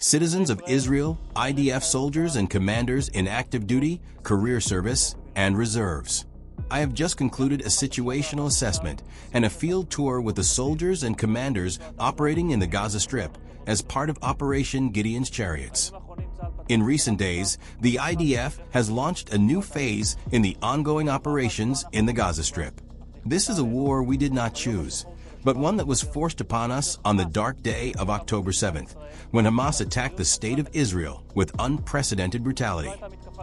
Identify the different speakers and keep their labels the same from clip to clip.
Speaker 1: citizens of Israel, IDF soldiers and commanders in active duty, career service, and reserves. I have just concluded a situational assessment and a field tour with the soldiers and commanders operating in the Gaza Strip as part of Operation Gideon's Chariots. In recent days, the IDF has launched a new phase in the ongoing operations in the Gaza Strip. This is a war we did not choose, but one that was forced upon us on the dark day of October 7th, when Hamas attacked the state of Israel with unprecedented brutality.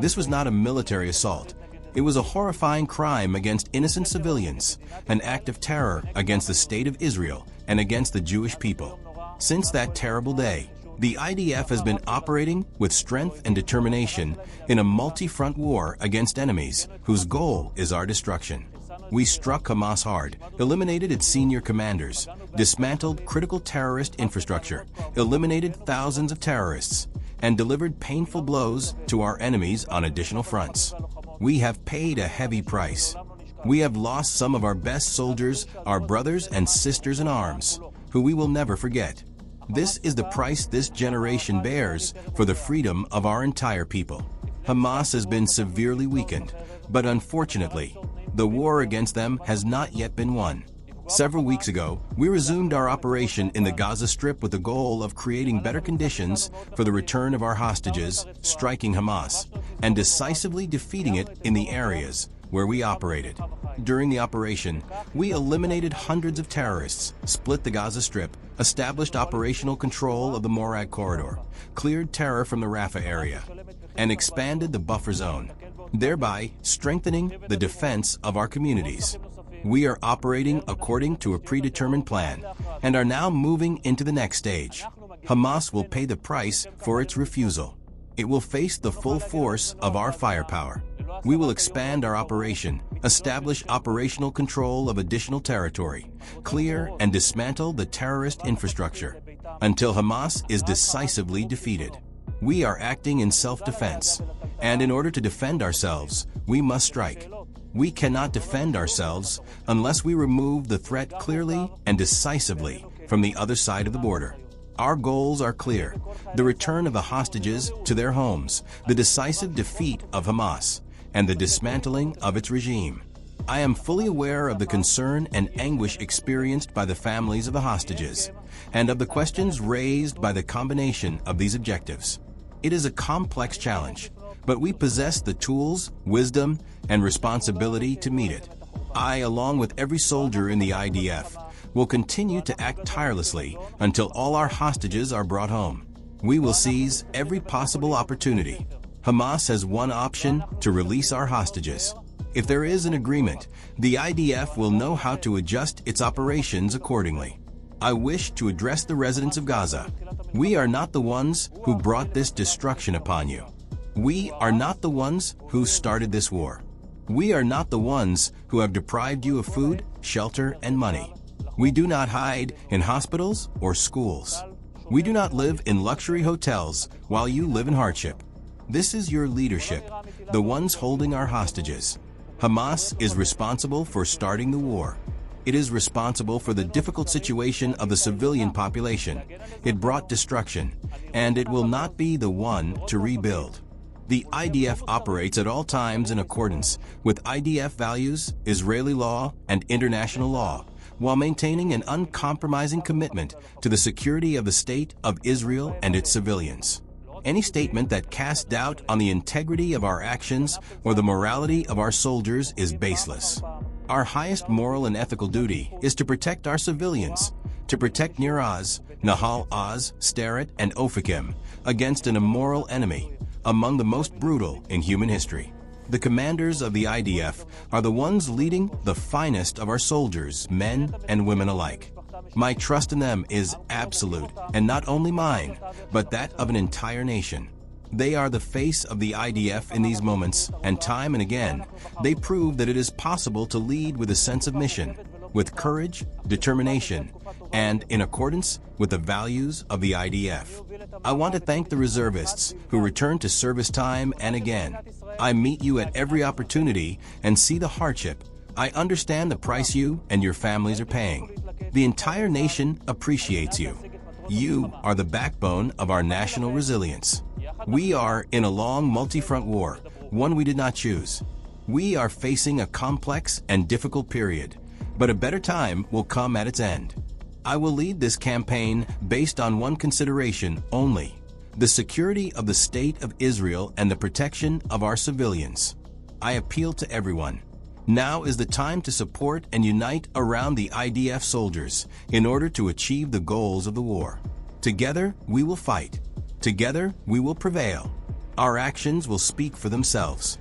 Speaker 1: This was not a military assault. It was a horrifying crime against innocent civilians, an act of terror against the state of Israel and against the Jewish people. Since that terrible day, the IDF has been operating with strength and determination in a multi-front war against enemies whose goal is our destruction. We struck Hamas hard, eliminated its senior commanders, dismantled critical terrorist infrastructure, eliminated thousands of terrorists, and delivered painful blows to our enemies on additional fronts. We have paid a heavy price. We have lost some of our best soldiers, our brothers and sisters in arms, who we will never forget. This is the price this generation bears for the freedom of our entire people. Hamas has been severely weakened, but unfortunately, the war against them has not yet been won. Several weeks ago, we resumed our operation in the Gaza Strip with the goal of creating better conditions for the return of our hostages, striking Hamas, and decisively defeating it in the areas where we operated. During the operation, we eliminated hundreds of terrorists, split the Gaza Strip, established operational control of the Morag corridor, cleared terror from the Rafah area, and expanded the buffer zone, thereby strengthening the defense of our communities. We are operating according to a predetermined plan and are now moving into the next stage. Hamas will pay the price for its refusal. It will face the full force of our firepower. We will expand our operation, establish operational control of additional territory, clear and dismantle the terrorist infrastructure until Hamas is decisively defeated. We are acting in self-defense, and in order to defend ourselves, we must strike. We cannot defend ourselves unless we remove the threat clearly and decisively from the other side of the border. Our goals are clear: the return of the hostages to their homes, the decisive defeat of Hamas, and the dismantling of its regime. I am fully aware of the concern and anguish experienced by the families of the hostages, and of the questions raised by the combination of these objectives. It is a complex challenge, but we possess the tools, wisdom, and responsibility to meet it. I, along with every soldier in the IDF, will continue to act tirelessly until all our hostages are brought home. We will seize every possible opportunity. Hamas has one option: to release our hostages. If there is an agreement, the IDF will know how to adjust its operations accordingly. I wish to address the residents of Gaza. We are not the ones who brought this destruction upon you. We are not the ones who started this war. We are not the ones who have deprived you of food, shelter, and money. We do not hide in hospitals or schools. We do not live in luxury hotels while you live in hardship. This is your leadership, the ones holding our hostages. Hamas is responsible for starting the war. It is responsible for the difficult situation of the civilian population. It brought destruction, and it will not be the one to rebuild. The IDF operates at all times in accordance with IDF values, Israeli law, and international law, while maintaining an uncompromising commitment to the security of the State of Israel and its civilians. Any statement that casts doubt on the integrity of our actions or the morality of our soldiers is baseless. Our highest moral and ethical duty is to protect our civilians, to protect Nir Oz, Nahal Oz, Sderot, and Ofakim against an immoral enemy, among the most brutal in human history. The commanders of the IDF are the ones leading the finest of our soldiers, men and women alike. My trust in them is absolute, and not only mine, but that of an entire nation. They are the face of the IDF in these moments, and time and again, they prove that it is possible to lead with a sense of mission, with courage, determination, and in accordance with the values of the IDF. I want to thank the reservists who return to service time and again. I meet you at every opportunity and see the hardship. I understand the price you and your families are paying. The entire nation appreciates you. You are the backbone of our national resilience. We are in a long multi-front war, one we did not choose. We are facing a complex and difficult period, but a better time will come at its end. I will lead this campaign based on one consideration only: the security of the State of Israel and the protection of our civilians. I appeal to everyone. Now is the time to support and unite around the IDF soldiers in order to achieve the goals of the war. Together, we will fight. Together, we will prevail. Our actions will speak for themselves.